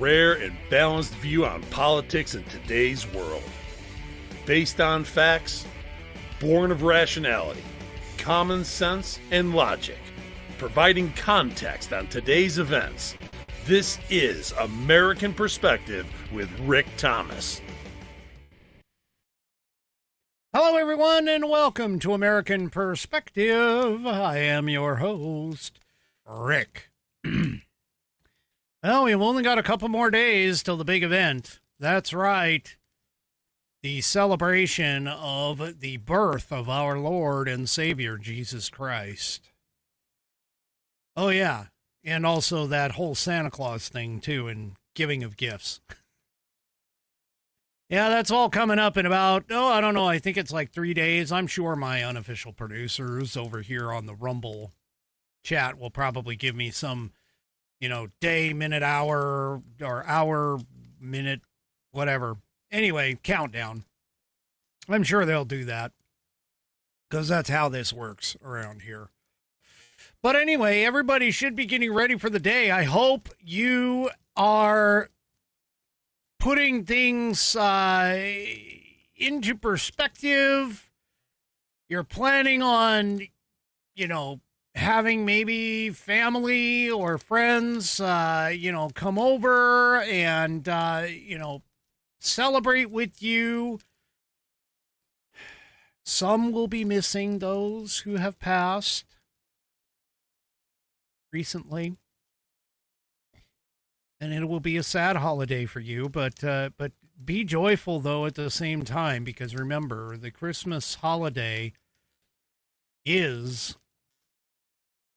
rare and balanced view on politics in today's world. Based on facts, born of rationality, common sense, and logic, providing context on today's events. This is American Perspective with Rick Thomas. Hello, everyone, and welcome to American Perspective. I am your host, Rick. Well, we've only got a couple more days till the big event. That's right. The celebration of the birth of our Lord and Savior, Jesus Christ. Oh, yeah. And also that whole Santa Claus thing, too, and giving of gifts. Yeah, that's all coming up in about, I don't know, I think it's like 3 days. I'm sure my unofficial producers over here on the Rumble chat will probably give me some, day, minute, hour, or hour, minute, whatever. Anyway, countdown. I'm sure they'll do that because that's how this works around here. But anyway, everybody should be getting ready for the day. I hope you are putting things into perspective. You're planning on, having maybe family or friends, come over and, celebrate with you. Some will be missing those who have passed recently. And it will be a sad holiday for you, but be joyful, though, at the same time, because remember, the Christmas holiday is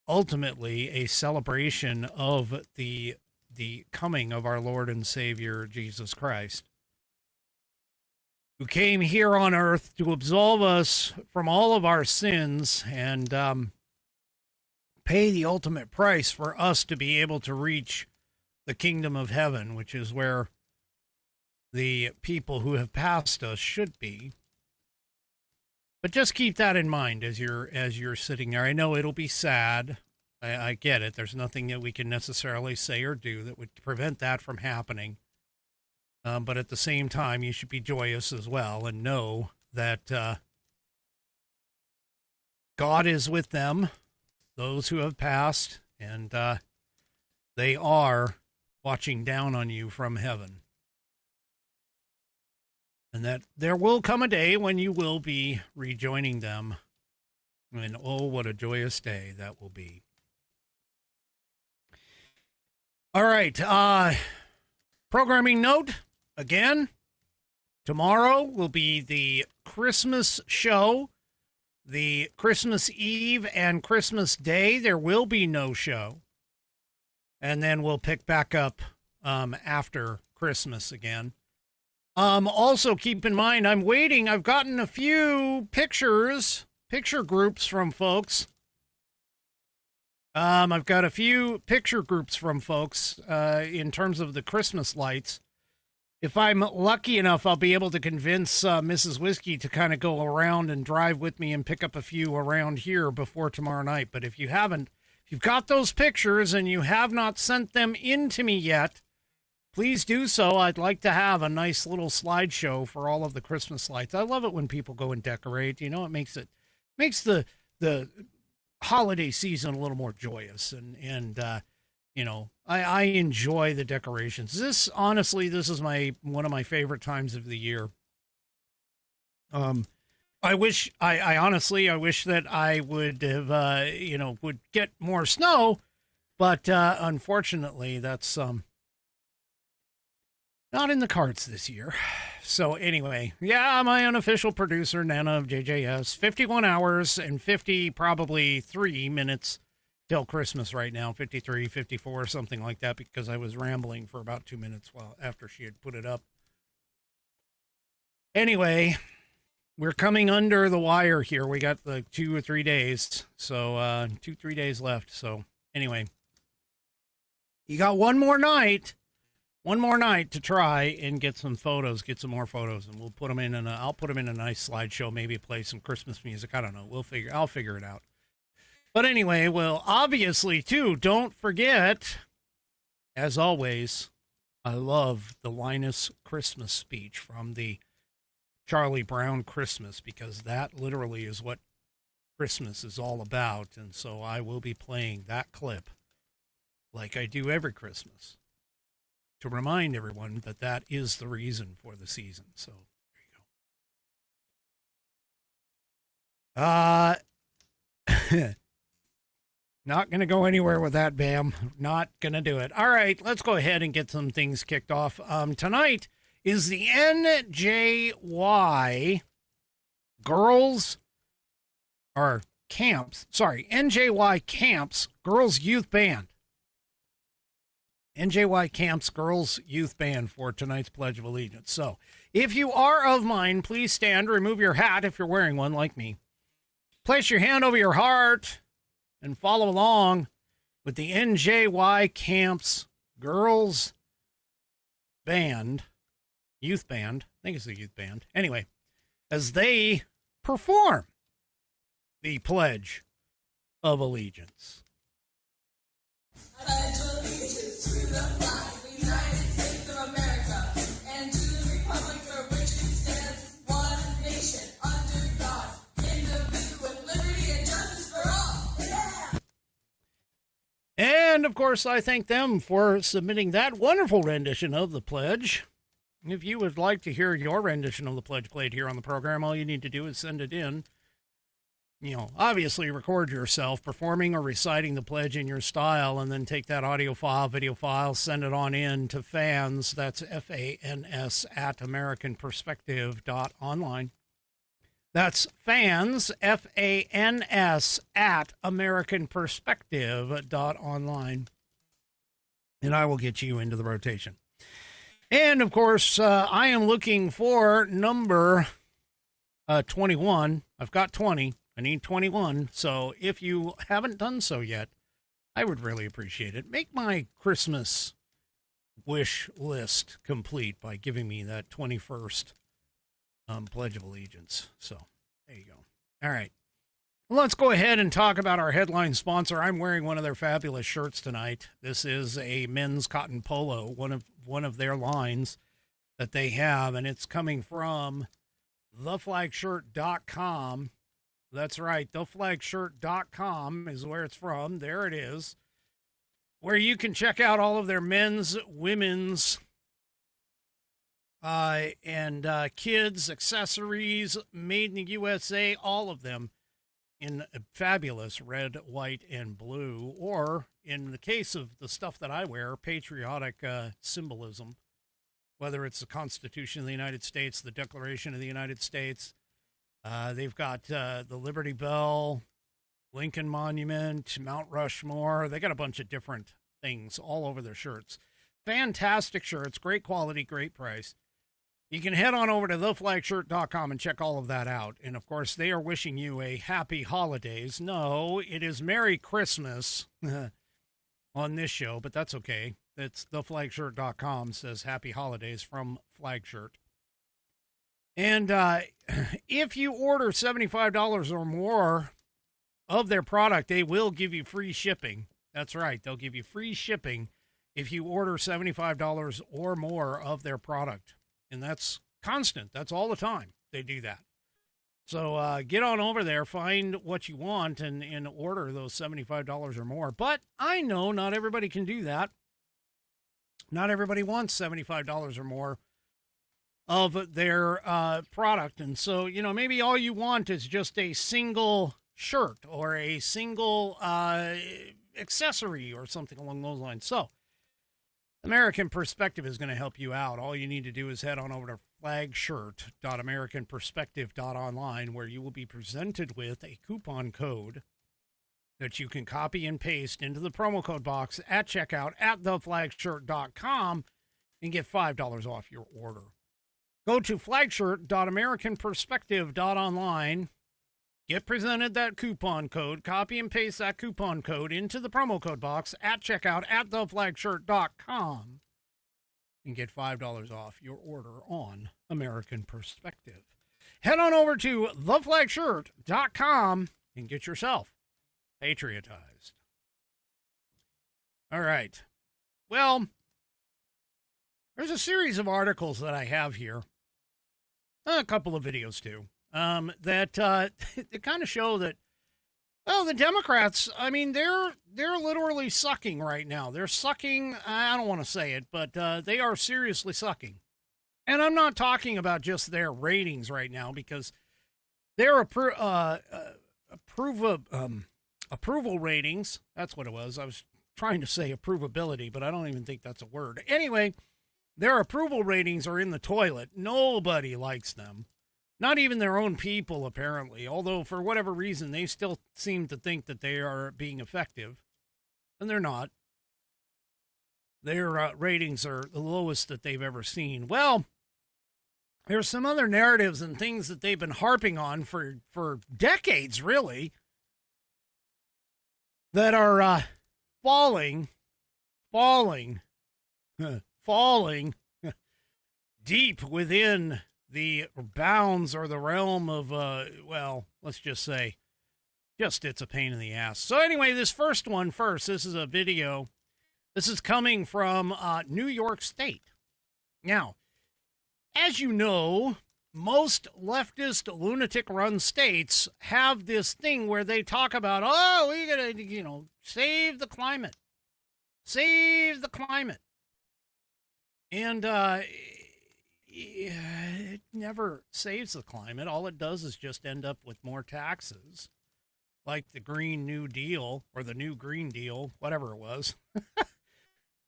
ultimately a celebration of the coming of our Lord and Savior, Jesus Christ, who came here on earth to absolve us from all of our sins and pay the ultimate price for us to be able to reach the kingdom of heaven, which is where the people who have passed us should be. But just keep that in mind as you're sitting there. I know it'll be sad. I get it. There's nothing that we can necessarily say or do that would prevent that from happening. But at the same time, you should be joyous as well and know that God is with them, those who have passed, and they are watching down on you from heaven. And that there will come a day when you will be rejoining them. And oh, what a joyous day that will be. All right. Programming note, again, tomorrow will be the Christmas show. The Christmas Eve and Christmas Day, there will be no show. And then we'll pick back up after Christmas again. Also, keep in mind, I'm waiting. I've gotten a few picture groups from folks. I've got a few picture groups from folks in terms of the Christmas lights. If I'm lucky enough, I'll be able to convince Mrs. Whiskey to kind of go around and drive with me and pick up a few around here before tomorrow night. But if you haven't, if you've got those pictures and you have not sent them in to me yet, please do so. I'd like to have a nice little slideshow for all of the Christmas lights. I love it when people go and decorate. It makes the holiday season a little more joyous. And I enjoy the decorations. This is one of my favorite times of the year. I wish that I would have, would get more snow, but unfortunately that's not in the cards this year. So anyway, yeah, my unofficial producer, Nana of JJS, 51 hours and probably 3 minutes till Christmas right now, 53, 54, something like that, because I was rambling for about 2 minutes after she had put it up. Anyway, we're coming under the wire here. We got like 2 or 3 days. So 3 days left. So anyway, you got one more night to try and get some more photos, and we'll put them in, and I'll put them in a nice slideshow, maybe play some Christmas music. I don't know. I'll figure it out. But anyway, well, obviously too, don't forget, as always, I love the Linus Christmas speech from the Charlie Brown Christmas, because that literally is what Christmas is all about. And so I will be playing that clip like I do every Christmas to remind everyone that that is the reason for the season. So there you go. Not going to go anywhere with that, Bam. Not going to do it. All right, let's go ahead and get some things kicked off. Tonight is the NJY Girls or Camps. Sorry, NJY Camps Girls Youth Band. NJY Camps Girls Youth Band for tonight's Pledge of Allegiance. So, if you are of mine, please stand, remove your hat if you're wearing one like me. Place your hand over your heart and follow along with the NJY Camps Girls Band, Youth Band, I think it's the Youth Band, anyway, as they perform the Pledge of Allegiance. Pledge allegiance to the flag of the United States of America and to the republic for which it stands, one nation, under God, indivisible, with liberty and justice for all. Yeah! And, of course, I thank them for submitting that wonderful rendition of the Pledge. If you would like to hear your rendition of the Pledge played here on the program, all you need to do is send it in. Obviously record yourself performing or reciting the Pledge in your style, and then take that audio file, video file, send it on in to fans, that's FANS, at AmericanPerspective.online. That's fans, FANS, at AmericanPerspective.online. And I will get you into the rotation. And, of course, I am looking for number 21. I've got 20. I need 21. So if you haven't done so yet, I would really appreciate it. Make my Christmas wish list complete by giving me that 21st Pledge of Allegiance. So there you go. All right. Let's go ahead and talk about our headline sponsor. I'm wearing one of their fabulous shirts tonight. This is a men's cotton polo, one of their lines that they have, and it's coming from theflagshirt.com. That's right, theflagshirt.com is where it's from. There it is, where you can check out all of their men's, women's, and kids' accessories made in the USA, all of them in fabulous red, white, and blue, or in the case of the stuff that I wear, patriotic symbolism, whether it's the Constitution of the United States, the Declaration of the United States. They've got the Liberty Bell, Lincoln Monument, Mount Rushmore. They got a bunch of different things all over their shirts. Fantastic shirts, great quality, great price. You can head on over to theflagshirt.com and check all of that out. And, of course, they are wishing you a happy holidays. No, it is Merry Christmas on this show, but that's okay. It's theflagshirt.com says happy holidays from Flagshirt. And if you order $75 or more of their product, they will give you free shipping. That's right. They'll give you free shipping if you order $75 or more of their product. And that's constant. That's all the time they do that. So get on over there, find what you want, and order those $75 or more. But I know not everybody can do that. Not everybody wants $75 or more of their product. And so, maybe all you want is just a single shirt or a single accessory or something along those lines. So American Perspective is going to help you out. All you need to do is head on over to flagshirt.americanperspective.online, where you will be presented with a coupon code that you can copy and paste into the promo code box at checkout at theflagshirt.com and get $5 off your order. Go to flagshirt.americanperspective.online, get presented that coupon code, copy and paste that coupon code into the promo code box at checkout at theflagshirt.com, and get $5 off your order on American Perspective. Head on over to theflagshirt.com and get yourself patriotized. All right. Well, There's a series of articles that I have here, a couple of videos too, that that kind of show that, well, the Democrats, I mean, they're literally sucking right now. They're sucking. I don't want to say it, but they are seriously sucking. And I'm not talking about just their ratings right now, because their approval ratings, that's what it was. I was trying to say approvability, but I don't even think that's a word. Anyway, their approval ratings are in the toilet. Nobody likes them. Not even their own people, apparently, although for whatever reason, they still seem to think that they are being effective, and they're not. Their ratings are the lowest that they've ever seen. Well, there's some other narratives and things that they've been harping on for decades, really, that are falling deep within the bounds or the realm of, well, let's just say, it's a pain in the ass. So anyway, this first one first, this is a video. This is coming from New York State. Now, as you know, most leftist lunatic-run states have this thing where they talk about, oh, we gotta, save the climate. Save the climate. And it never saves the climate. All it does is just end up with more taxes, like the Green New Deal or the New Green Deal, whatever it was,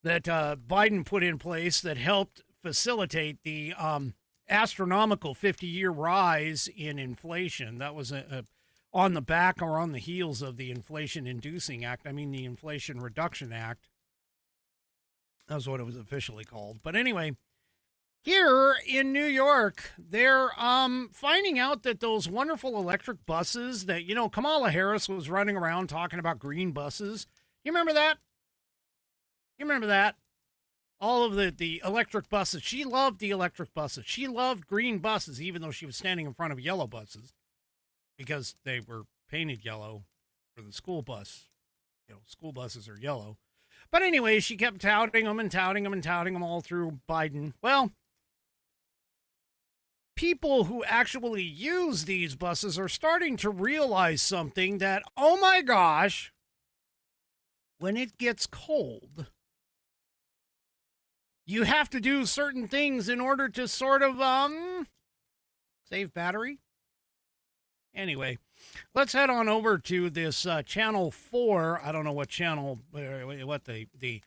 that Biden put in place that helped facilitate the astronomical 50-year rise in inflation. That was on the back or on the heels of the Inflation Reduction Act. That's what it was officially called. But anyway, here in New York, they're finding out that those wonderful electric buses that, Kamala Harris was running around talking about green buses. You remember that? All of the electric buses. She loved the electric buses. She loved green buses, even though she was standing in front of yellow buses, because they were painted yellow for the school bus. School buses are yellow. But anyway, she kept touting them all through Biden. Well, people who actually use these buses are starting to realize something, that, oh my gosh, when it gets cold, you have to do certain things in order to sort of save battery. Anyway, let's head on over to this channel 4. I don't know what channel, this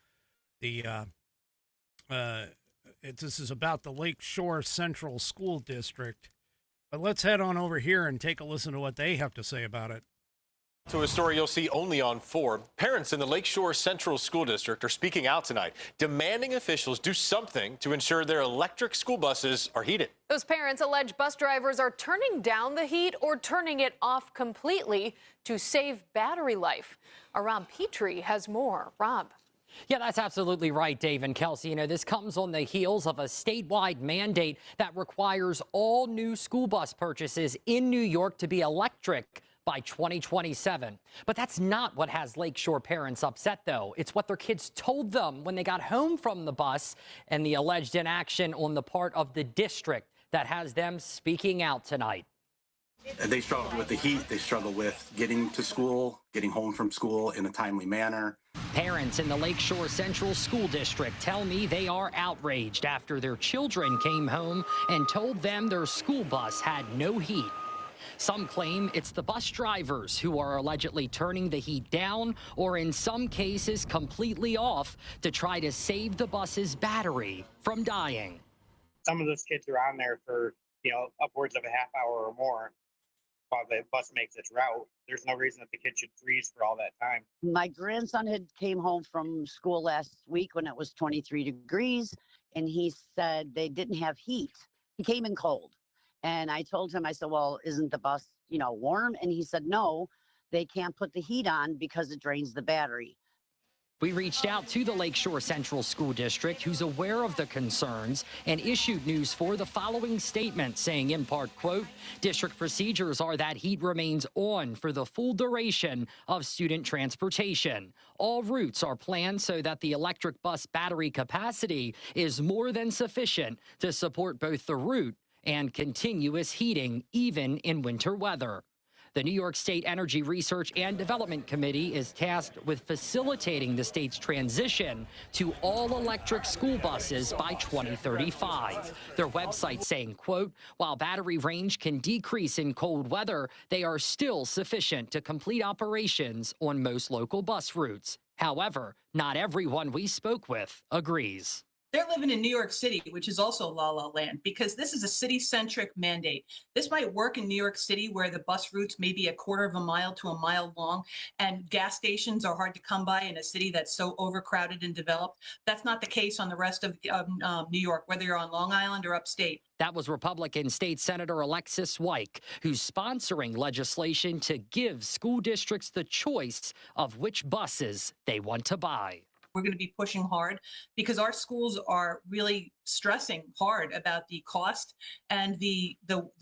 is about the Lakeshore Central School District. But let's head on over here and take a listen to what they have to say about it. To a story you'll see only on 4. Parents in the Lakeshore Central School District are speaking out tonight, demanding officials do something to ensure their electric school buses are heated. Those parents allege bus drivers are turning down the heat or turning it off completely to save battery life. Our Rob Petrie has more. Rob. Yeah, that's absolutely right, Dave and Kelsey. This comes on the heels of a statewide mandate that requires all new school bus purchases in New York to be electric by 2027. But that's not what has Lakeshore parents upset, though. It's what their kids told them when they got home from the bus, and the alleged inaction on the part of the district that has them speaking out tonight. They struggle with the heat. They struggle with getting to school, getting home from school in a timely manner. Parents in the Lakeshore Central School District tell me they are outraged after their children came home and told them their school bus had no heat. Some claim it's the bus drivers who are allegedly turning the heat down, or in some cases completely off, to try to save the bus's battery from dying. Some of those kids are on there for, upwards of a half hour or more while the bus makes its route. There's no reason that the kid should freeze for all that time. My grandson came home from school last week when it was 23 degrees, and he said they didn't have heat. He came in cold. And I told him, I said, well, isn't the bus, warm? And he said, no, they can't put the heat on because it drains the battery. We reached out to the Lakeshore Central School District, who's aware of the concerns, and issued news for the following statement, saying in part, quote, district procedures are that heat remains on for the full duration of student transportation. All routes are planned so that the electric bus battery capacity is more than sufficient to support both the route and continuous heating, even in winter weather. The New York State Energy Research and Development Committee is tasked with facilitating the state's transition to all-electric school buses by 2035. Their website saying, quote, while battery range can decrease in cold weather, they are still sufficient to complete operations on most local bus routes. However, not everyone we spoke with agrees. They're living in New York City, which is also la la land, because this is a city-centric mandate. This might work in New York City, where the bus routes may be a quarter of a mile to a mile long, and gas stations are hard to come by in a city that's so overcrowded and developed. That's not the case on the rest of New York, whether you're on Long Island or upstate. That was Republican State Senator Alexis Wyke, who's sponsoring legislation to give school districts the choice of which buses they want to buy. We're going to be pushing hard because our schools are really stressing hard about the cost and the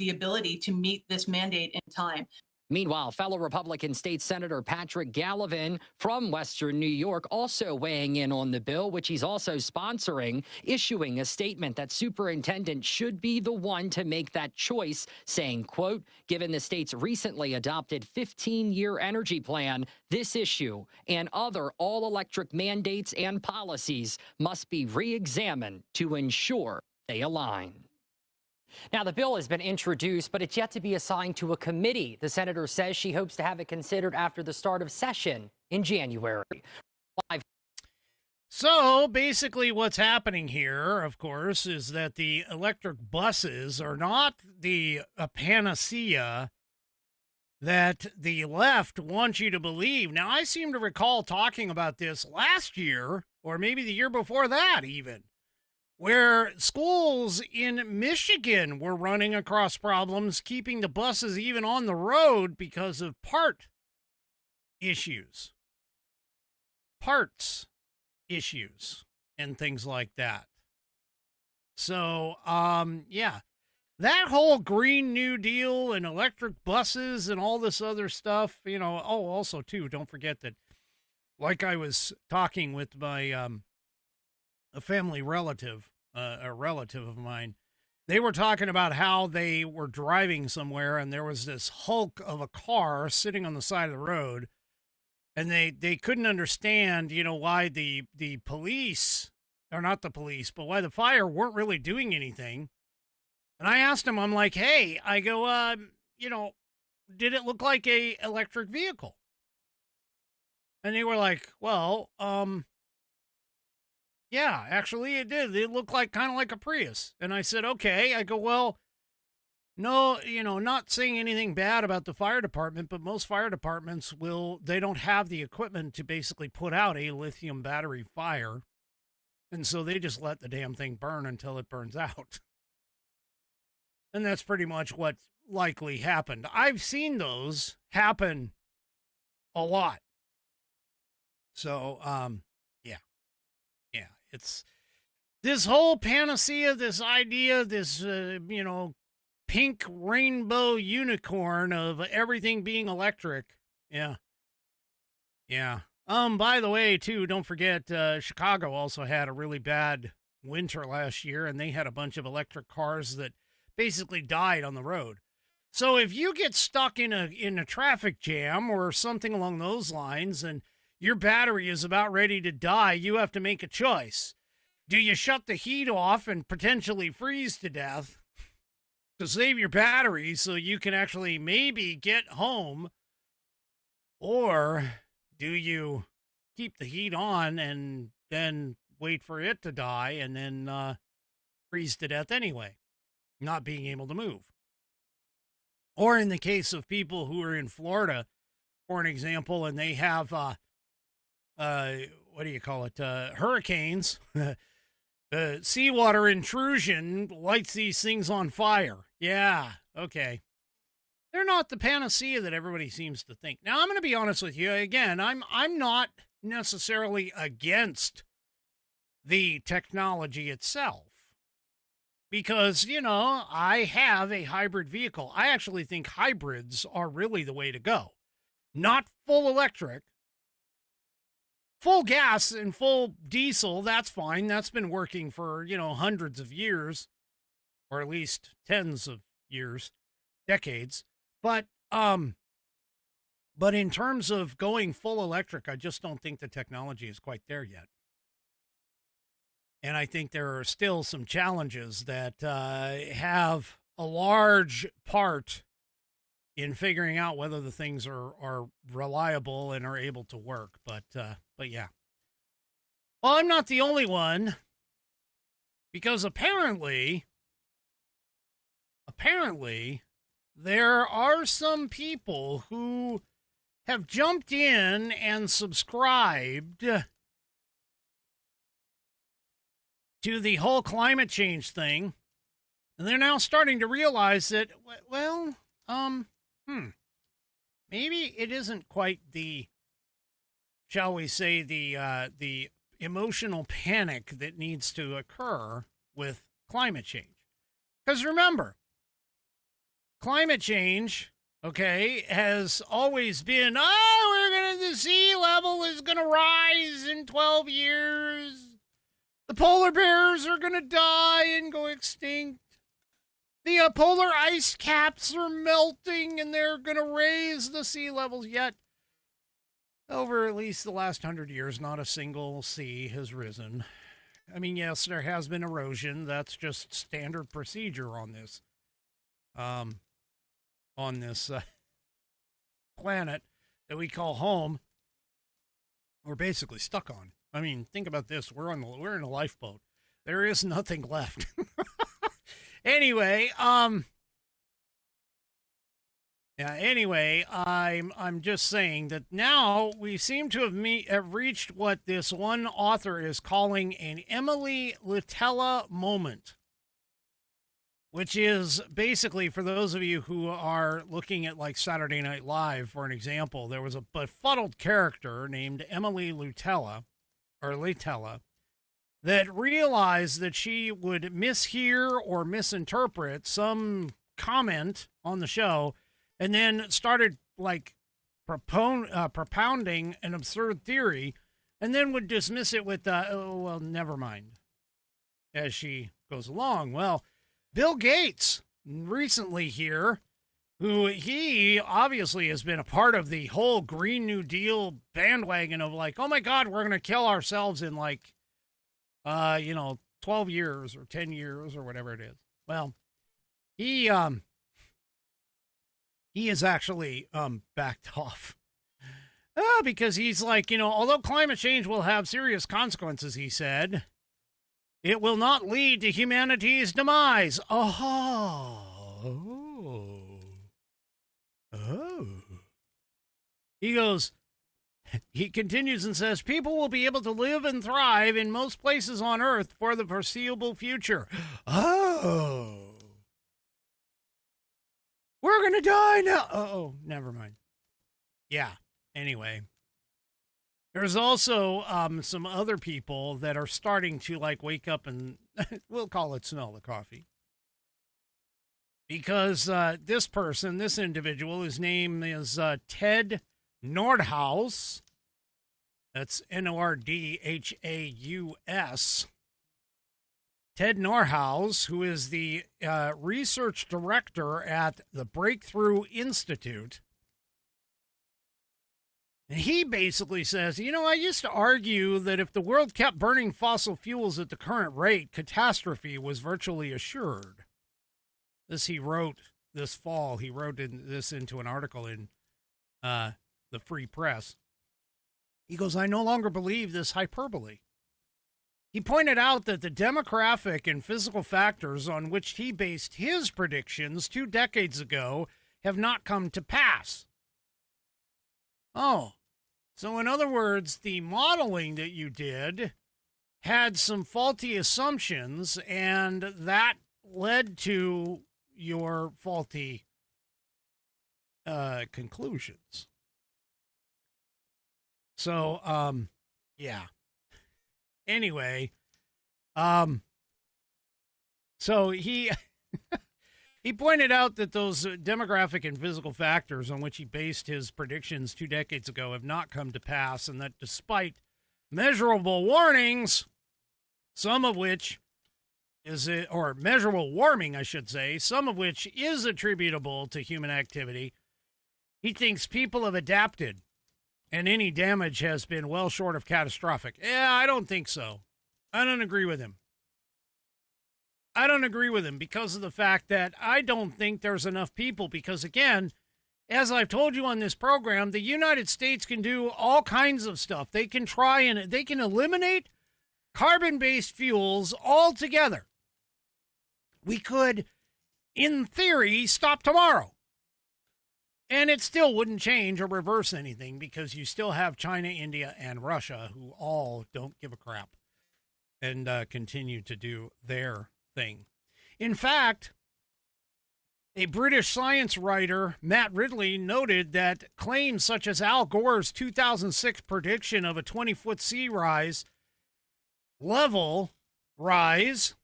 ability to meet this mandate in time. Meanwhile, fellow Republican State Senator Patrick Gallivan from Western New York also weighing in on the bill, which he's also sponsoring, issuing a statement that superintendents should be the one to make that choice, saying, quote, given the state's recently adopted 15-year energy plan, this issue and other all-electric mandates and policies must be re-examined to ensure they align. Now, the bill has been introduced, but it's yet to be assigned to a committee. The senator says she hopes to have it considered after the start of session in January. So basically what's happening here, of course, is that the electric buses are not the panacea that the left wants you to believe. Now, I seem to recall talking about this last year, or maybe the year before that even, where schools in Michigan were running across problems keeping the buses even on the road because of parts issues, and things like that. So, yeah, that whole Green New Deal and electric buses and all this other stuff, you know, oh, also, too, don't forget that, like I was talking with my, a family relative, a relative of mine, they were talking about how they were driving somewhere and there was this hulk of a car sitting on the side of the road, and they couldn't understand, you know, why the police, or not the police, but why the fire weren't really doing anything. And I asked them, I'm like, hey, I go, you know, did it look like a electric vehicle? And they were like, well, yeah, actually it did. It looked like kind of like a Prius. And I said, okay. I go, well, no, you know, not saying anything bad about the fire department, but most fire departments they don't have the equipment to basically put out a lithium battery fire. And so they just let the damn thing burn until it burns out. And that's pretty much what likely happened. I've seen those happen a lot. So, yeah, it's this whole panacea, this idea, this, you know, pink rainbow unicorn of everything being electric. Yeah. Yeah. By the way, too, don't forget, Chicago also had a really bad winter last year, and they had a bunch of electric cars that basically died on the road. So if you get stuck in a traffic jam or something along those lines, and your battery is about ready to die, you have to make a choice. Do you shut the heat off and potentially freeze to death to save your battery so you can actually maybe get home? Or do you keep the heat on and then wait for it to die and then freeze to death anyway, not being able to move? Or in the case of people who are in Florida, for an example, and they have, what do you call it, hurricanes, seawater intrusion lights these things on fire. Yeah, okay. They're not the panacea that everybody seems to think. Now, I'm going to be honest with you. Again, I'm not necessarily against the technology itself. Because, I have a hybrid vehicle. I actually think hybrids are really the way to go. Not full electric. Full gas and full diesel, that's fine. That's been working for, hundreds of years, or at least tens of years, decades. But in terms of going full electric, I just don't think the technology is quite there yet. And I think there are still some challenges that have a large part in figuring out whether the things are reliable and are able to work. But yeah. Well, I'm not the only one, because apparently there are some people who have jumped in and subscribed to the whole climate change thing, and they're now starting to realize that, well, maybe it isn't quite the, shall we say, the emotional panic that needs to occur with climate change. Because remember, climate change, okay, has always been, the sea level is going to rise in 12 years. The polar bears are going to die and go extinct. The polar ice caps are melting and they're going to raise the sea levels. Yet, over at least the last 100 years, not a single sea has risen. I mean, yes, there has been erosion. That's just standard procedure on this. Planet that we call home. We're basically stuck on. I mean, think about this. We're in a lifeboat. There is nothing left. Anyway, I'm just saying that now we seem to have reached what this one author is calling an Emily Litella moment, which is basically, for those of you who are looking at like Saturday Night Live, for an example, there was a befuddled character named Emily Litella, that realized that she would mishear or misinterpret some comment on the show, and then started like propounding an absurd theory, and then would dismiss it with, oh, well, never mind, as she goes along. Well, Bill Gates recently here, who he obviously has been a part of the whole Green New Deal bandwagon of like, oh my God, we're going to kill ourselves in like, 12 years or 10 years or whatever it is. Well, he is actually backed off because he's like, although climate change will have serious consequences, he said, it will not lead to humanity's demise. He continues and says, people will be able to live and thrive in most places on Earth for the foreseeable future. Oh. We're going to die now. Oh, never mind. Yeah. Anyway. There's also some other people that are starting to like wake up and we'll call it smell the coffee. Because this individual, his name is Ted Nordhaus. That's Nordhaus. Ted Nordhaus, who is the research director at the Breakthrough Institute. And he basically says, I used to argue that if the world kept burning fossil fuels at the current rate, catastrophe was virtually assured. This he wrote this fall. He wrote this into an article in the Free Press. He goes, I no longer believe this hyperbole. He pointed out that the demographic and physical factors on which he based his predictions 2 decades ago have not come to pass. Oh, so in other words, the modeling that you did had some faulty assumptions, and that led to your faulty conclusions. So, yeah. Anyway, so he he pointed out that those demographic and physical factors on which he based his predictions 2 decades ago have not come to pass, and that despite measurable warnings, some of which or measurable warming, I should say, some of which is attributable to human activity, he thinks people have adapted and any damage has been well short of catastrophic. Yeah, I don't think so. I don't agree with him. I don't agree with him because of the fact that I don't think there's enough people because, again, as I've told you on this program, the United States can do all kinds of stuff. They can try and they can eliminate carbon-based fuels altogether. We could, in theory, stop tomorrow. And it still wouldn't change or reverse anything because you still have China, India, and Russia who all don't give a crap and continue to do their thing. In fact, a British science writer, Matt Ridley, noted that claims such as Al Gore's 2006 prediction of a 20-foot sea level rise,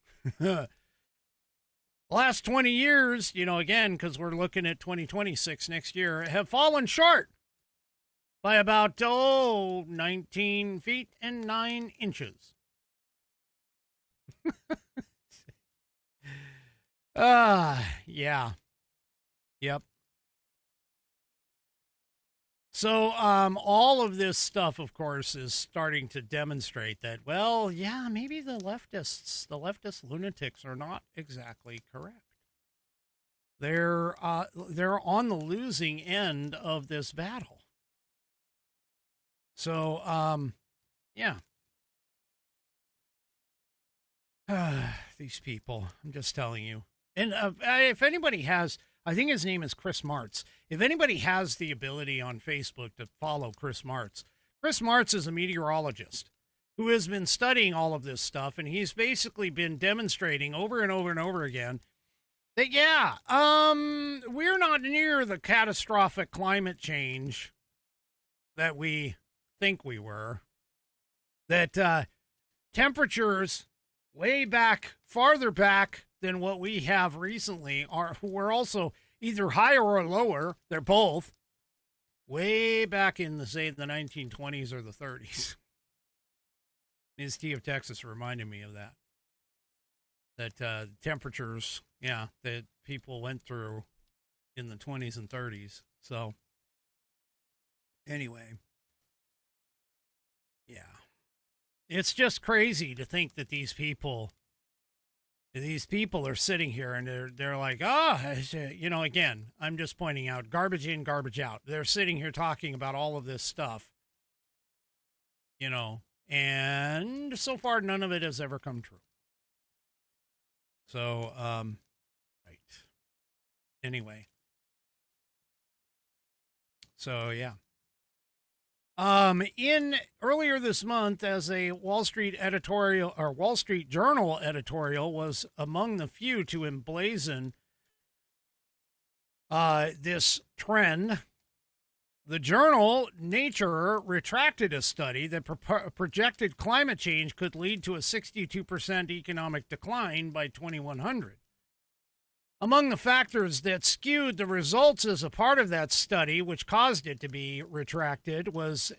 last 20 years, again, because we're looking at 2026 next year, have fallen short by about, 19 feet and 9 inches. Yeah. Yep. So, all of this stuff, of course, is starting to demonstrate that, well, yeah, maybe the leftist lunatics are not exactly correct. They're on the losing end of this battle. So, yeah. These people, I'm just telling you. And if anybody has, I think his name is Chris Martz. If anybody has the ability on Facebook to follow Chris Martz is a meteorologist who has been studying all of this stuff, and he's basically been demonstrating over and over and over again that, yeah, we're not near the catastrophic climate change that we think we were. That temperatures way back, farther back than what we have recently were also either higher or lower. They're both way back in the 1920s or the 30s. Ms. T of Texas reminded me of that. That temperatures, that people went through in the 20s and 30s. So anyway, yeah. It's just crazy to think that these people are sitting here and they're like, again, I'm just pointing out garbage in, garbage out. They're sitting here talking about all of this stuff, and so far none of it has ever come true. So, right. Anyway. So, yeah. In earlier this month, as a Wall Street Journal editorial was among the few to emblazon this trend, the journal Nature retracted a study that projected climate change could lead to a 62% economic decline by 2100. Among the factors that skewed the results as a part of that study, which caused it to be retracted, was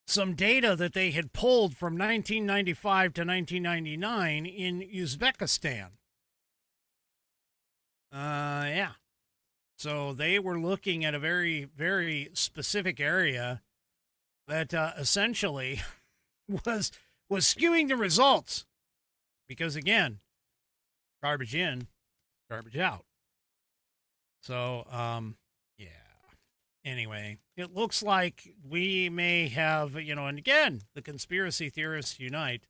some data that they had pulled from 1995 to 1999 in Uzbekistan. Yeah. So they were looking at a very, very specific area that essentially was skewing the results. Because, again, garbage in, garbage out. So, yeah. Anyway, it looks like we may have, and again, the conspiracy theorists unite.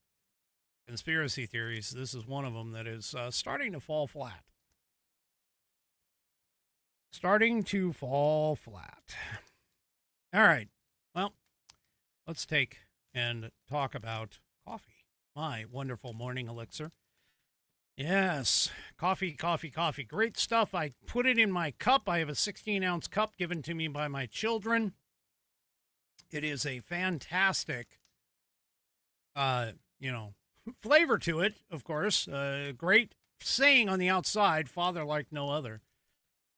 Conspiracy theories, this is one of them that is starting to fall flat. Starting to fall flat. All right. Well, let's take and talk about coffee. My wonderful morning elixir. Yes, coffee. Great stuff. I put it in my cup. I have a 16-ounce cup given to me by my children. It is a fantastic, flavor to it, of course. Great saying on the outside, father like no other.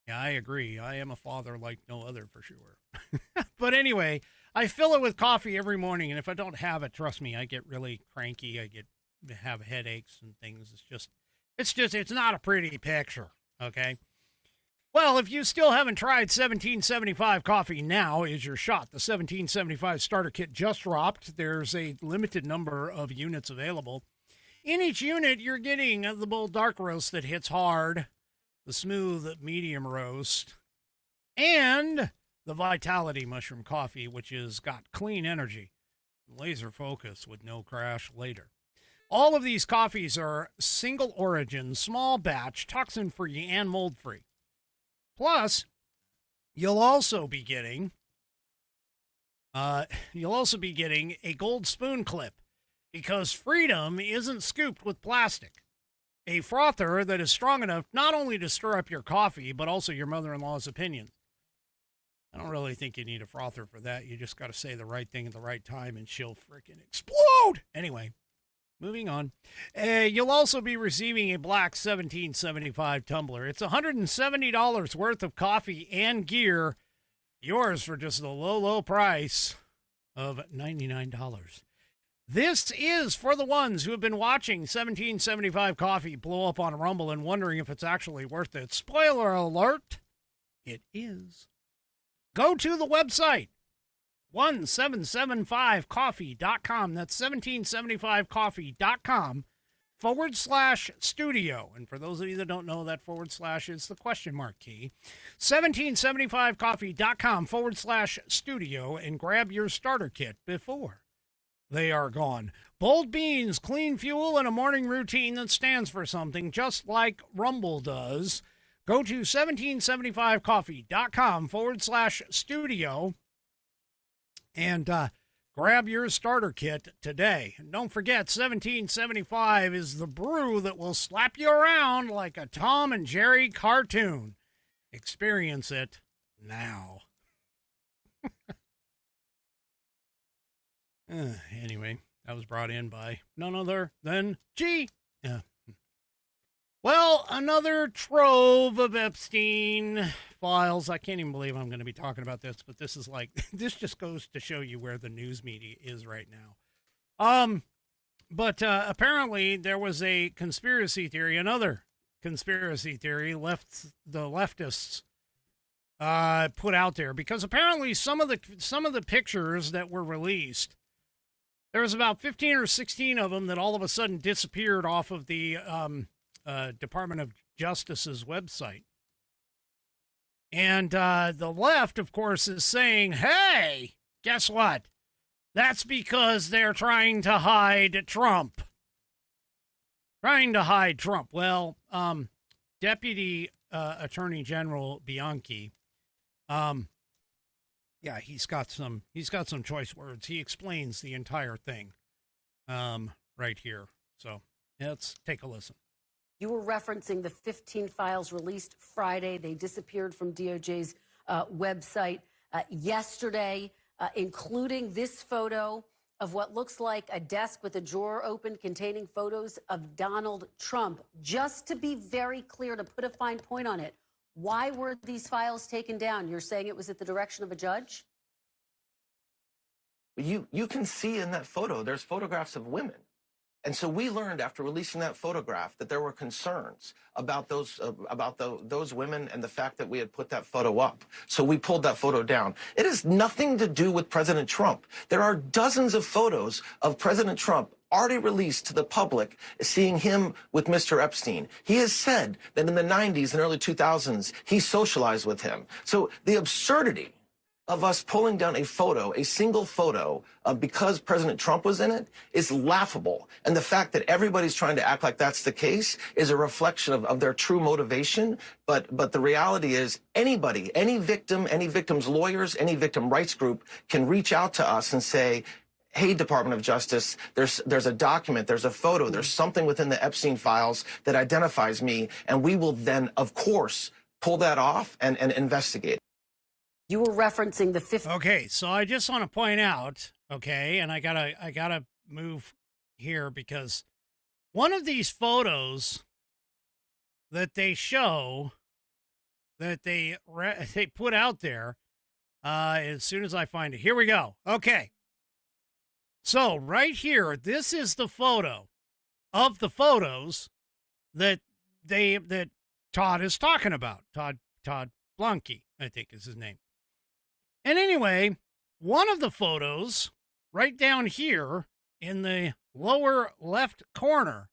Yeah, I agree. I am a father like no other for sure. But anyway, I fill it with coffee every morning, and if I don't have it, trust me, I get really cranky. I have headaches and things. It's not a pretty picture, okay? Well, if you still haven't tried 1775 coffee, now is your shot. The 1775 starter kit just dropped. There's a limited number of units available. In each unit, you're getting the bold dark roast that hits hard, the smooth medium roast, and the Vitality Mushroom Coffee, which has got clean energy, laser focus with no crash later. All of these coffees are single origin, small batch, toxin-free, and mold-free. Plus, you'll also be getting a gold spoon clip, because freedom isn't scooped with plastic. A frother that is strong enough not only to stir up your coffee, but also your mother-in-law's opinions. I don't really think you need a frother for that. You just got to say the right thing at the right time and she'll freaking explode. Anyway, moving on. You'll also be receiving a black 1775 tumbler. It's $170 worth of coffee and gear. Yours for just the low, low price of $99. This is for the ones who have been watching 1775 coffee blow up on Rumble and wondering if it's actually worth it. Spoiler alert, it is. Go to the website, 1775coffee.com. That's 1775coffee.com/studio. And for those of you that don't know, that / is the question mark key. 1775coffee.com /studio and grab your starter kit before they are gone. Bold beans, clean fuel, and a morning routine that stands for something, just like Rumble does. Go to 1775coffee.com /studio and grab your starter kit today. And don't forget, 1775 is the brew that will slap you around like a Tom and Jerry cartoon. Experience it now. Anyway, that was brought in by none other than G. Well, another trove of Epstein files. I can't even believe I'm going to be talking about this, but this just goes to show you where the news media is right now. But apparently there was a conspiracy theory, another conspiracy theory the leftists put out there, because apparently some of the pictures that were released, there was about 15 or 16 of them that all of a sudden disappeared off of the Department of Justice's website. And the left, of course, is saying, hey, guess what? That's because they're trying to hide Trump. Well, Deputy Attorney General Bianchi, he's got some choice words. He explains the entire thing right here. So let's take a listen. You were referencing the 15 files released Friday. They disappeared from DOJ's website yesterday, including this photo of what looks like a desk with a drawer open containing photos of Donald Trump. Just to be very clear, to put a fine point on it, why were these files taken down? You're saying it was at the direction of a judge? You can see in that photo, there's photographs of women. And so we learned after releasing that photograph that there were concerns about those women and the fact that we had put that photo up. So we pulled that photo down. It has nothing to do with President Trump. There are dozens of photos of President Trump already released to the public, seeing him with Mr. Epstein. He has said that in the 90s and early 2000s, he socialized with him. So the absurdity of us pulling down a photo, a single photo, because President Trump was in it, is laughable. And the fact that everybody's trying to act like that's the case is a reflection of their true motivation. But the reality is anybody, any victim's lawyers, any victim rights group can reach out to us and say, hey, Department of Justice, there's a document, there's a photo, there's something within the Epstein files that identifies me. And we will then, of course, pull that off and investigate. You were referencing the 15. Okay, so I just want to point out, okay, and I gotta move here because one of these photos that they show that they put out there, as soon as I find it, here we go. Okay, so right here, this is the photo of the photos that Todd is talking about. Todd Blanke, I think is his name. And anyway, one of the photos right down here in the lower left corner,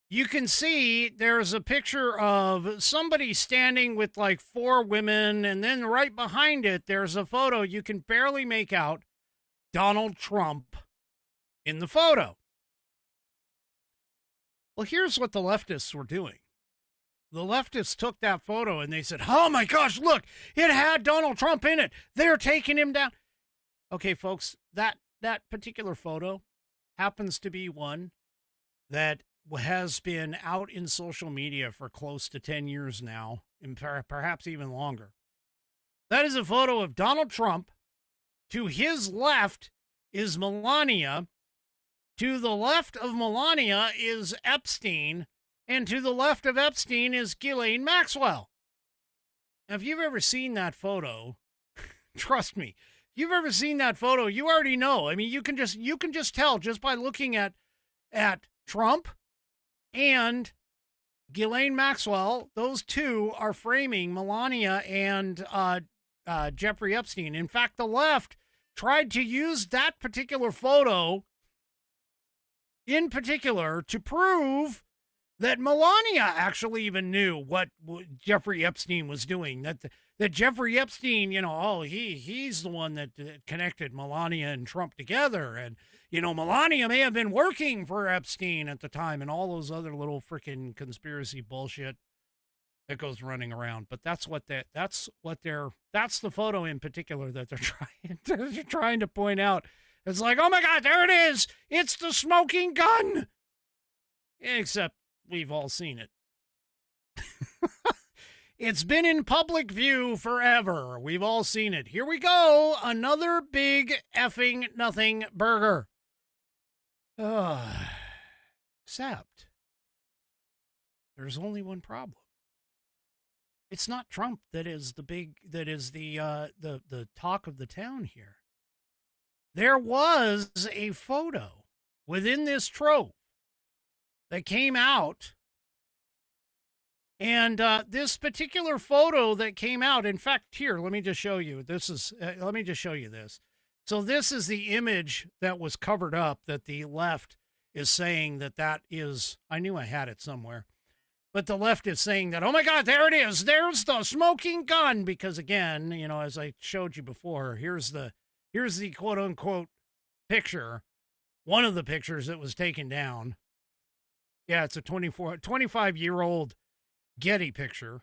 you can see there's a picture of somebody standing with like 4 women. And then right behind it, there's a photo. You can barely make out Donald Trump in the photo. Well, here's what the leftists were doing. The leftists took that photo and they said, oh my gosh, look, it had Donald Trump in it. They're taking him down. Okay, folks, that particular photo happens to be one that has been out in social media for close to 10 years now, and perhaps even longer. That is a photo of Donald Trump. To his left is Melania. To the left of Melania is Epstein. And to the left of Epstein is Ghislaine Maxwell. Now, if you've ever seen that photo, trust me, if you've ever seen that photo, you already know. I mean, you can just tell just by looking at Trump and Ghislaine Maxwell. Those two are framing Melania and Jeffrey Epstein. In fact, the left tried to use that particular photo in particular to prove that Melania actually even knew what Jeffrey Epstein was doing. That Jeffrey Epstein, he's the one that connected Melania and Trump together. And, Melania may have been working for Epstein at the time and all those other little freaking conspiracy bullshit that goes running around. But that's the photo in particular that they're trying to point out. It's like, oh my God, there it is. It's the smoking gun. Except we've all seen it. It's been in public view forever. We've all seen it. Here we go. Another big effing nothing burger. Except there's only one problem. It's not Trump that is the talk of the town here. There was a photo within this trove that came out. And this particular photo that came out, in fact, here, let me just show you. Let me just show you this. So this is the image that was covered up that the left is saying that is, I knew I had it somewhere. But the left is saying that, oh my God, there it is. There's the smoking gun. Because again, as I showed you before, here's the quote unquote picture. One of the pictures that was taken down. Yeah, it's a 25-year-old Getty picture.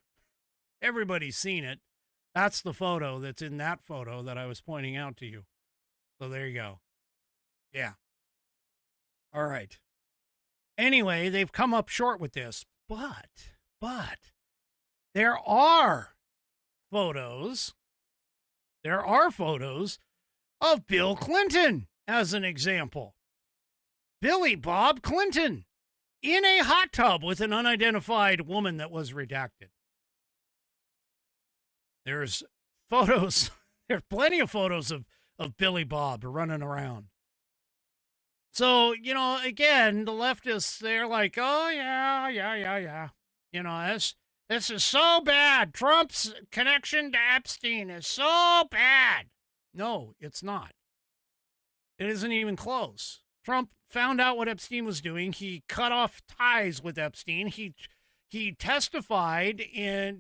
Everybody's seen it. That's the photo that's in that photo that I was pointing out to you. So there you go. Yeah. All right. Anyway, they've come up short with this, but there are photos. There are photos of Bill Clinton as an example. Billy Bob Clinton in a hot tub with an unidentified woman that was redacted. There's photos. There's plenty of photos of Billy Bob running around. So, again, the leftists, they're like, oh, yeah. This is so bad. Trump's connection to Epstein is so bad. No, it's not. It isn't even close. Trump found out what Epstein was doing. He cut off ties with Epstein. He testified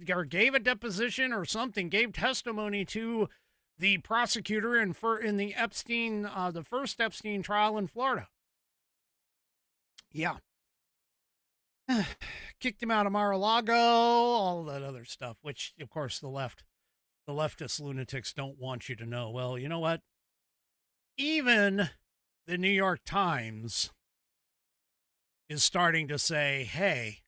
or gave a deposition or something, gave testimony to the prosecutor in the Epstein, the first Epstein trial in Florida. Yeah. Kicked him out of Mar-a-Lago, all that other stuff, which, of course, the leftist lunatics don't want you to know. Well, you know what? Even the New York Times is starting to say, hey,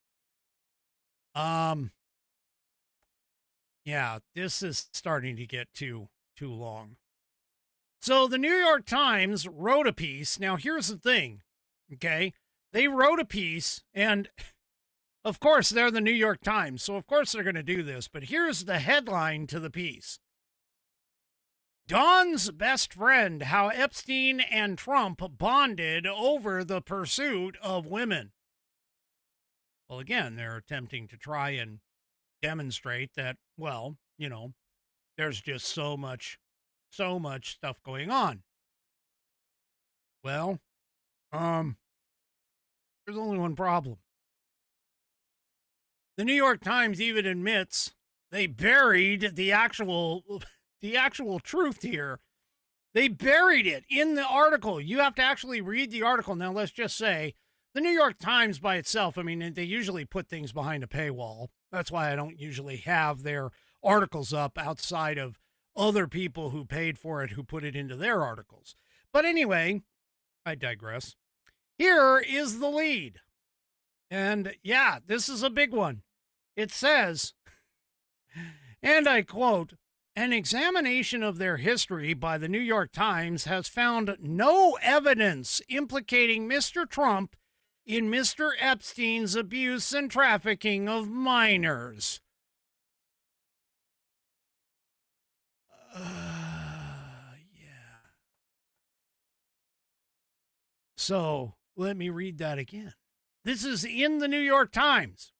Yeah, this is starting to get too long. So the New York Times wrote a piece. Now, here's the thing, okay? They wrote a piece, and of course, they're the New York Times, so of course they're going to do this. But here's the headline to the piece. Dawn's best friend, how Epstein and Trump bonded over the pursuit of women. Well, again, they're attempting to try and demonstrate that, well, you know, there's just so much stuff going on. Well, there's only one problem. The New York Times even admits they buried the actual truth here. They buried it in the article. You have to actually read the article. Now, let's just say the New York Times by itself, I mean, they usually put things behind a paywall. That's why I don't usually have their articles up outside of other people who paid for it, who put it into their articles. But anyway, I digress. Here is the lead. And yeah, this is a big one. It says, and I quote, an examination of their history by the New York Times has found no evidence implicating Mr. Trump in Mr. Epstein's abuse and trafficking of minors. Yeah. So let me read that again. This is in the New York Times.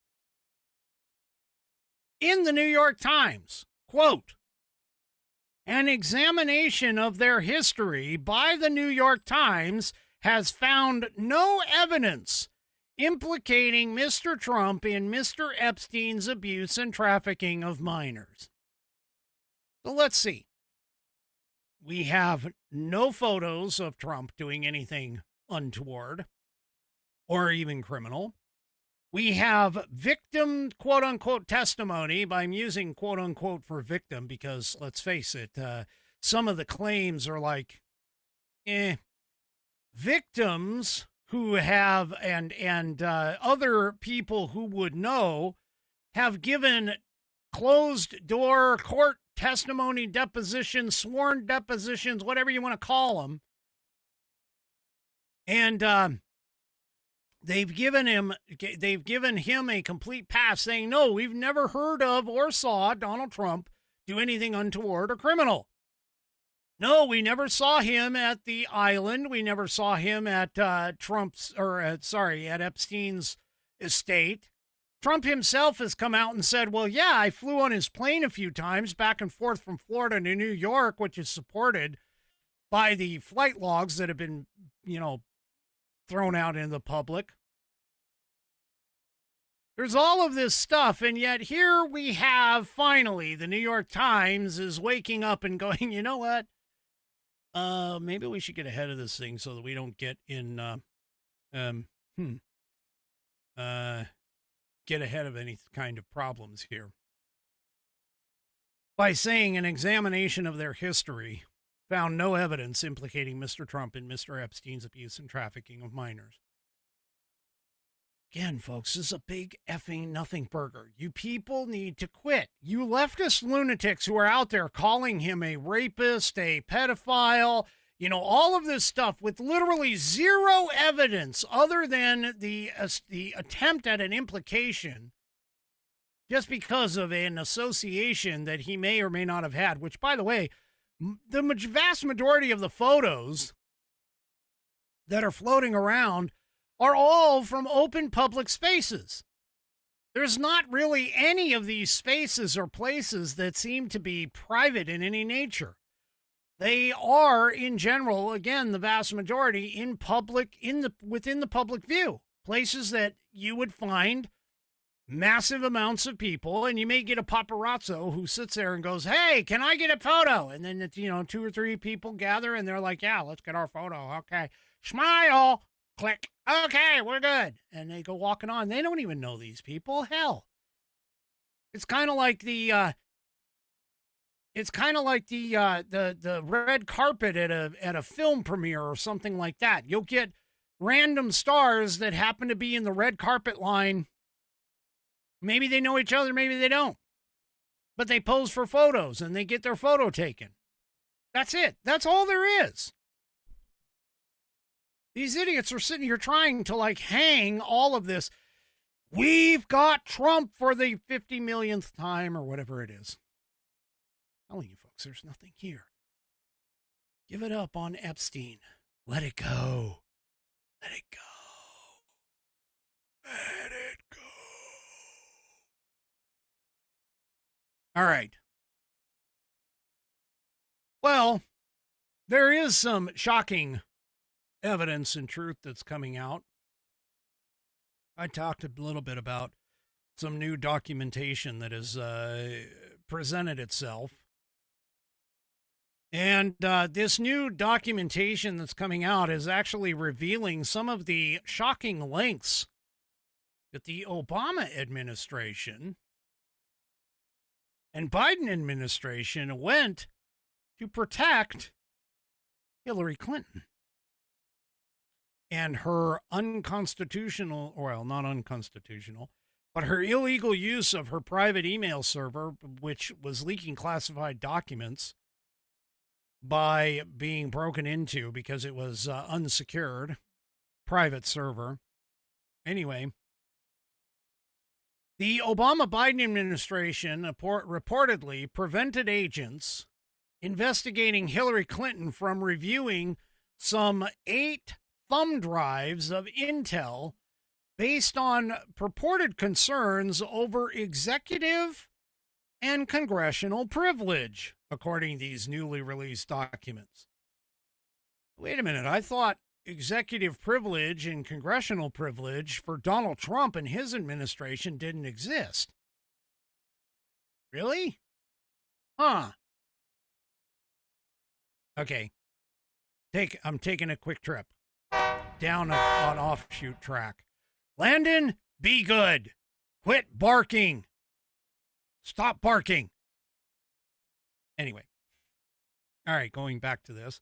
In the New York Times, quote, an examination of their history by the New York Times has found no evidence implicating Mr. Trump in Mr. Epstein's abuse and trafficking of minors. So let's see. We have no photos of Trump doing anything untoward or even criminal. We have victim, quote unquote, testimony. I'm using quote unquote for victim because let's face it, some of the claims are like, victims who have and other people who would know have given closed door court testimony, depositions, sworn depositions, whatever you want to call them. And they've given him a complete pass saying, no, we've never heard of or saw Donald Trump do anything untoward or criminal. No, we never saw him at the island. We never saw him at at Epstein's estate. Trump himself has come out and said, well, yeah, I flew on his plane a few times back and forth from Florida to New York, which is supported by the flight logs that have been, thrown out in the public. There's all of this stuff, and yet here we have, finally, the New York Times is waking up and going, you know what? Maybe we should get ahead of this thing so that we don't get in, get ahead of any kind of problems here. By saying an examination of their history found no evidence implicating Mr. Trump in Mr. Epstein's abuse and trafficking of minors. Again, folks, this is a big effing nothing burger. You people need to quit. You leftist lunatics who are out there calling him a rapist, a pedophile, all of this stuff with literally zero evidence other than the attempt at an implication just because of an association that he may or may not have had, which, by the way, the vast majority of the photos that are floating around are all from open public spaces. There's not really any of these spaces or places that seem to be private in any nature. They are, in general, again, the vast majority in public, within the public view. Places that you would find massive amounts of people, and you may get a paparazzo who sits there and goes, hey, can I get a photo? And then, 2 or 3 people gather, and they're like, yeah, let's get our photo. Okay. Smile. Click. Okay, we're good. And they go walking on. They don't even know these people. Hell. It's kind of like the red carpet at a film premiere or something like that. You'll get random stars that happen to be in the red carpet line. Maybe they know each other, maybe they don't. but they pose for photos and they get their photo taken. That's it. That's all there is. These idiots are sitting here trying to like hang all of this. We've got Trump for the 50 millionth time or whatever it is. I'm telling you folks, there's nothing here. Give it up on Epstein. Let it go. Let it go. Let it go. All right. Well, there is some shocking evidence and truth that's coming out. I talked a little bit about some new documentation that has presented itself. And this new documentation that's coming out is actually revealing some of the shocking lengths that the Obama administration and Biden administration went to protect Hillary Clinton and her unconstitutional, well, not unconstitutional, but her illegal use of her private email server, which was leaking classified documents by being broken into because it was unsecured, private server. Anyway, the Obama-Biden administration reportedly prevented agents investigating Hillary Clinton from reviewing some 8 thumb drives of intel based on purported concerns over executive and congressional privilege, according to these newly released documents. Wait a minute, I thought executive privilege and congressional privilege for Donald Trump and his administration didn't exist. Really? Huh. Okay. I'm taking a quick trip down an offshoot track. Landon, be good. Quit barking. Stop barking. Anyway. All right, going back to this.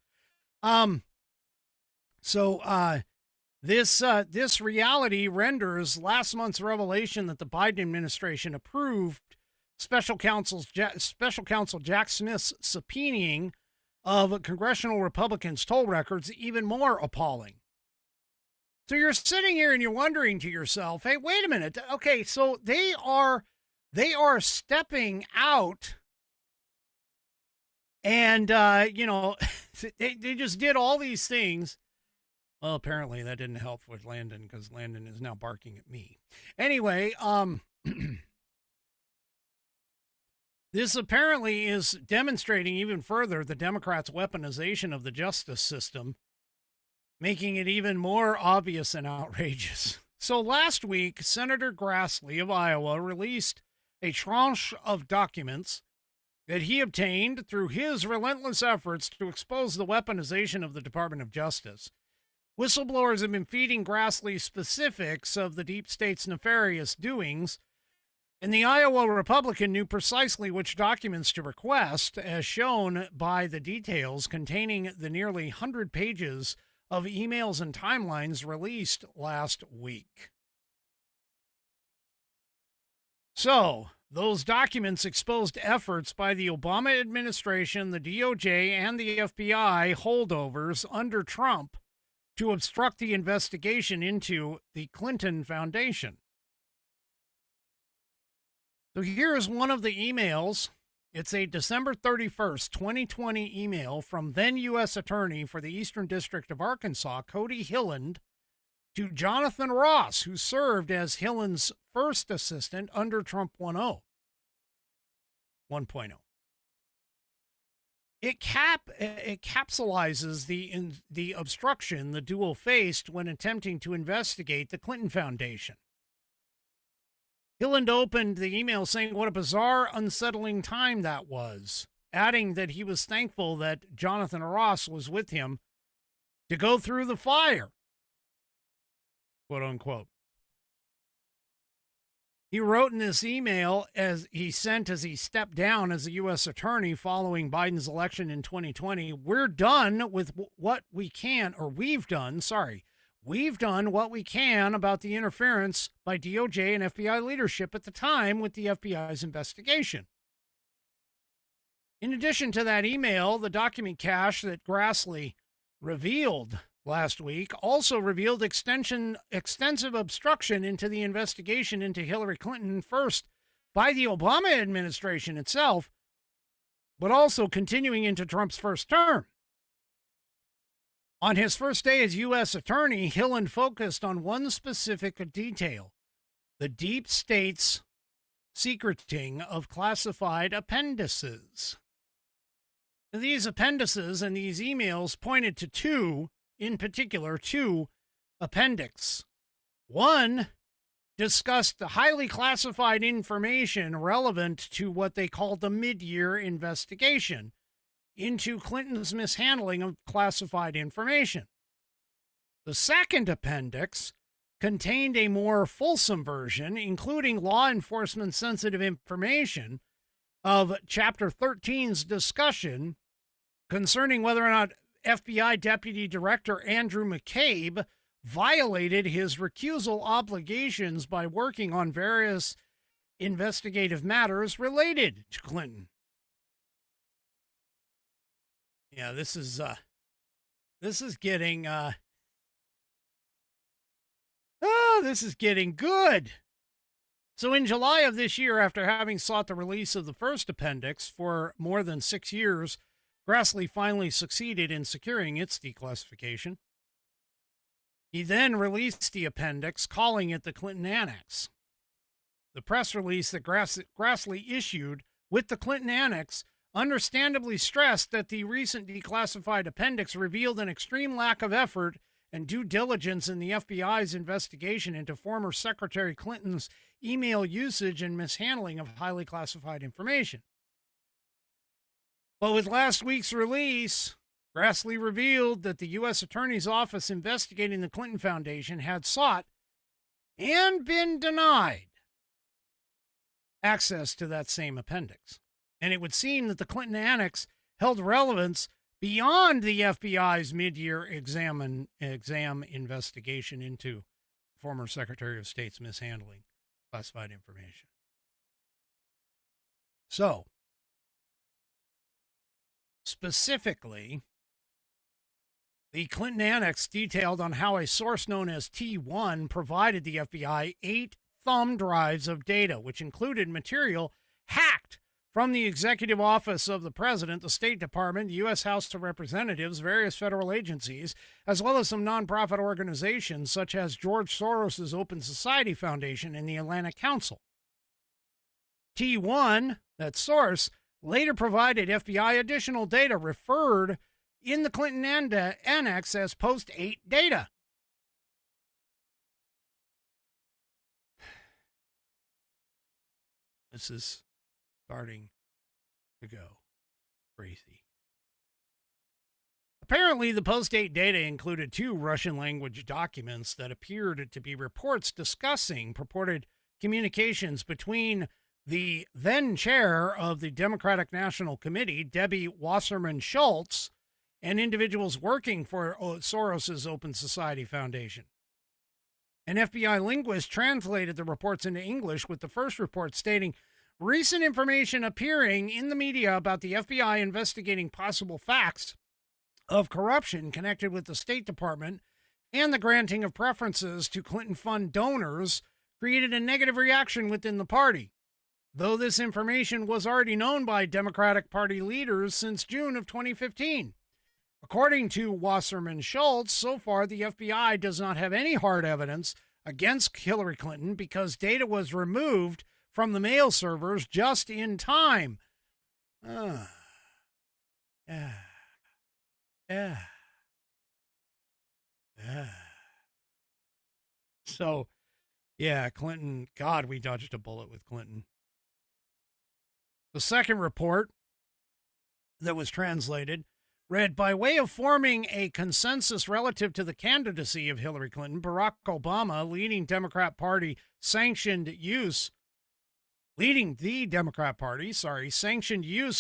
This reality renders last month's revelation that the Biden administration approved Special Counsel Jack Smith's subpoenaing of congressional Republicans' toll records even more appalling. So you're sitting here and you're wondering to yourself, hey, wait a minute. Okay, so they are stepping out and, they just did all these things. Well, apparently that didn't help with Landon because Landon is now barking at me. Anyway, this apparently is demonstrating even further the Democrats' weaponization of the justice system, making it even more obvious and outrageous. So last week, Senator Grassley of Iowa released a tranche of documents that he obtained through his relentless efforts to expose the weaponization of the Department of Justice. Whistleblowers have been feeding Grassley specifics of the deep state's nefarious doings, and the Iowa Republican knew precisely which documents to request, as shown by the details containing the nearly 100 pages of emails and timelines released last week. So, those documents exposed efforts by the Obama administration, the DOJ, and the FBI holdovers under Trump to obstruct the investigation into the Clinton Foundation. So here's one of the emails. It's a December 31st, 2020 email from then U.S. Attorney for the Eastern District of Arkansas, Cody Hilland, to Jonathan Ross, who served as Hilland's first assistant under Trump 1.0. It capsulizes the obstruction the duo faced when attempting to investigate the Clinton Foundation. Hilland opened the email saying what a bizarre, unsettling time that was, adding that he was thankful that Jonathan Ross was with him to go through the fire, quote unquote. He wrote in this email as he stepped down as a U.S. attorney following Biden's election in 2020, we've done what we can about the interference by DOJ and FBI leadership at the time with the FBI's investigation. In addition to that email, the document cache that Grassley revealed last week also revealed extensive obstruction into the investigation into Hillary Clinton, first by the Obama administration itself, but also continuing into Trump's first term. On his first day as U.S. Attorney, Hillen focused on one specific detail: the deep state's secreting of classified appendices. These appendices and these emails pointed to two appendix. One discussed the highly classified information relevant to what they called the mid-year investigation into Clinton's mishandling of classified information. The second appendix contained a more fulsome version, including law enforcement sensitive information of Chapter 13's discussion concerning whether or not FBI Deputy Director Andrew McCabe violated his recusal obligations by working on various investigative matters related to Clinton. Yeah, this is getting this is getting good. So in July of this year, after having sought the release of the first appendix for more than 6 years, Grassley finally succeeded in securing its declassification. He then released the appendix, calling it the Clinton Annex. The press release that Grassley issued with the Clinton Annex understandably stressed that the recent declassified appendix revealed an extreme lack of effort and due diligence in the FBI's investigation into former Secretary Clinton's email usage and mishandling of highly classified information. But with last week's release, Grassley revealed that the U.S. Attorney's Office investigating the Clinton Foundation had sought and been denied access to that same appendix. And it would seem that the Clinton Annex held relevance beyond the FBI's mid-year exam investigation into former Secretary of State's mishandling classified information. So, specifically, the Clinton Annex detailed on how a source known as T1 provided the FBI 8 thumb drives of data, which included material hacked from the Executive Office of the President, the State Department, the U.S. House of Representatives, various federal agencies, as well as some nonprofit organizations such as George Soros's Open Society Foundation and the Atlantic Council. T1, that source, later provided FBI additional data referred in the Clinton Annex as Post-8 data. This is starting to go crazy. Apparently, the Post-8 data included 2 Russian-language documents that appeared to be reports discussing purported communications between the then chair of the Democratic National Committee, Debbie Wasserman Schultz, and individuals working for Soros's Open Society Foundation. An FBI linguist translated the reports into English, with the first report stating, "Recent information appearing in the media about the FBI investigating possible facts of corruption connected with the State Department and the granting of preferences to Clinton fund donors created a negative reaction within the party, though this information was already known by Democratic Party leaders since June of 2015. According to Wasserman Schultz, so far the FBI does not have any hard evidence against Hillary Clinton because data was removed from the mail servers just in time." So, yeah, Clinton, God, we dodged a bullet with Clinton. The second report that was translated read, "By way of forming a consensus relative to the candidacy of Hillary Clinton, Barack Obama, leading the Democrat Party, sanctioned use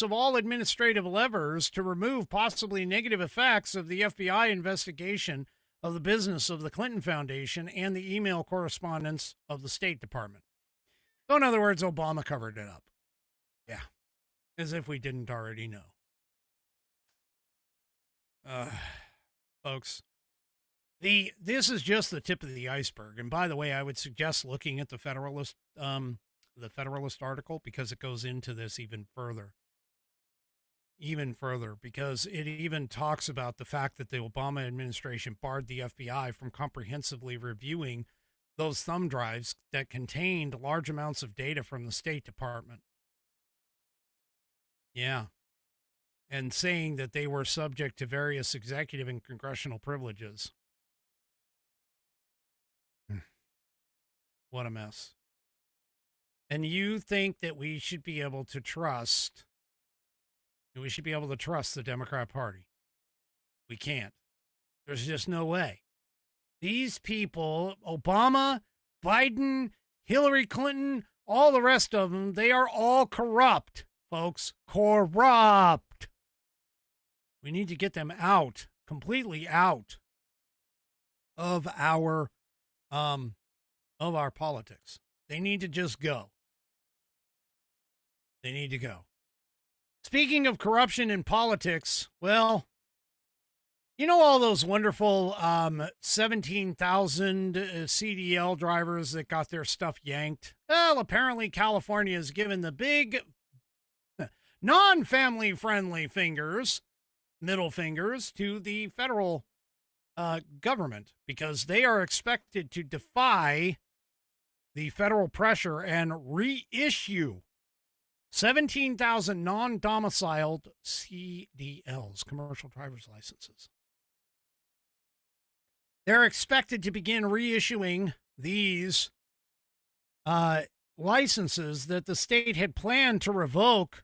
of all administrative levers to remove possibly negative effects of the FBI investigation of the business of the Clinton Foundation and the email correspondence of the State Department." So in other words, Obama covered it up. Yeah. As if we didn't already know. Folks, this is just the tip of the iceberg. And by the way, I would suggest looking at the Federalist article, because it goes into this even further, because it even talks about the fact that the Obama administration barred the FBI from comprehensively reviewing those thumb drives that contained large amounts of data from the State Department. Yeah. And saying that they were subject to various executive and congressional privileges. What a mess. And you think that we should be able to trust the Democrat Party? We can't. There's just no way. These people, Obama, Biden, Hillary Clinton, all the rest of them, they are all corrupt, folks. Corrupt. We need to get them out, completely out of our politics. They need to just go. They need to go. Speaking of corruption in politics, well, you know all those wonderful 17,000 CDL drivers that got their stuff yanked? Well, apparently California has given the big non-family friendly middle fingers to the federal government, because they are expected to defy the federal pressure and reissue 17,000 non-domiciled CDLs, commercial driver's licenses. They're expected to begin reissuing these licenses that the state had planned to revoke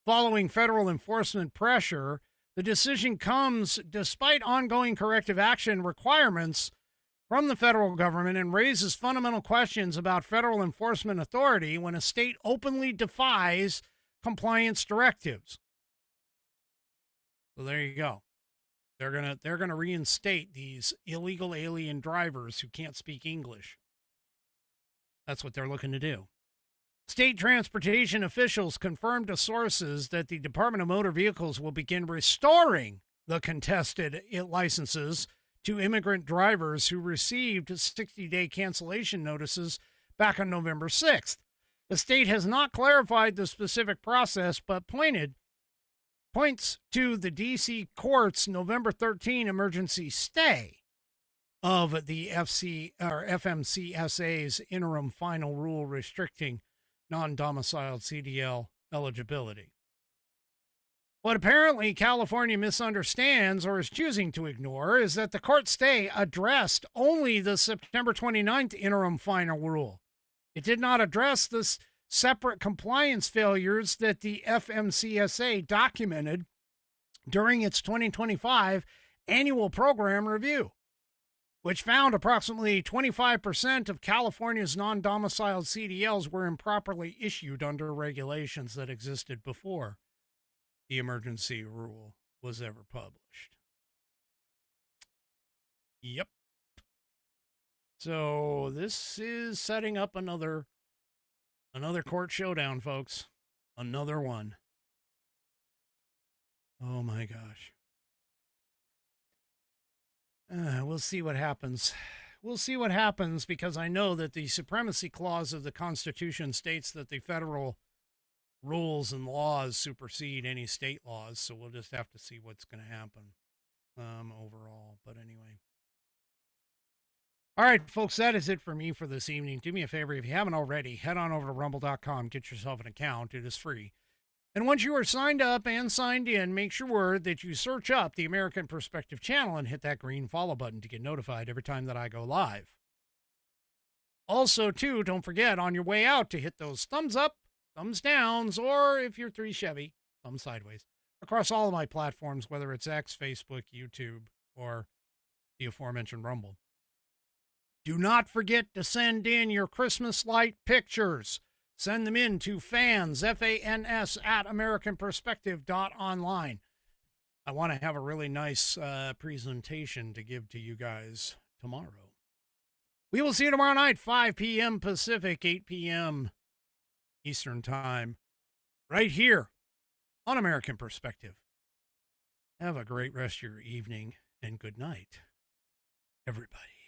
following federal enforcement pressure. The decision comes despite ongoing corrective action requirements from the federal government and raises fundamental questions about federal enforcement authority when a state openly defies compliance directives. So there you go. They're gonna reinstate these illegal alien drivers who can't speak English. That's what they're looking to do. State transportation officials confirmed to sources that the Department of Motor Vehicles will begin restoring the contested licenses to immigrant drivers who received 60-day cancellation notices back on November 6th. The state has not clarified the specific process, but points to the D.C. court's November 13 emergency stay of the FMCSA's interim final rule restricting non-domiciled CDL eligibility. What apparently California misunderstands or is choosing to ignore is that the court stay addressed only the September 29th interim final rule. It did not address the separate compliance failures that the FMCSA documented during its 2025 annual program review, which found approximately 25% of California's non-domiciled CDLs were improperly issued under regulations that existed before the emergency rule was ever published. Yep. So this is setting up another court showdown, folks. Another one. Oh my gosh. We'll see what happens. We'll see what happens, because I know that the supremacy clause of the Constitution states that the federal rules and laws supersede any state laws. So we'll just have to see what's going to happen overall. But anyway. All right, folks, that is it for me for this evening. Do me a favor, if you haven't already, head on over to rumble.com, get yourself an account. It is free. And once you are signed up and signed in, make sure that you search up the American Perspective channel and hit that green follow button to get notified every time that I go live. Also, too, don't forget on your way out to hit those thumbs up, thumbs downs, or if you're 3 Chevy, thumbs sideways, across all of my platforms, whether it's X, Facebook, YouTube, or the aforementioned Rumble. Do not forget to send in your Christmas light pictures. Send them in to fans, F-A-N-S, at AmericanPerspective.online. I want to have a really nice presentation to give to you guys tomorrow. We will see you tomorrow night, 5 p.m. Pacific, 8 p.m. Eastern Time, right here on American Perspective. Have a great rest of your evening and good night, everybody.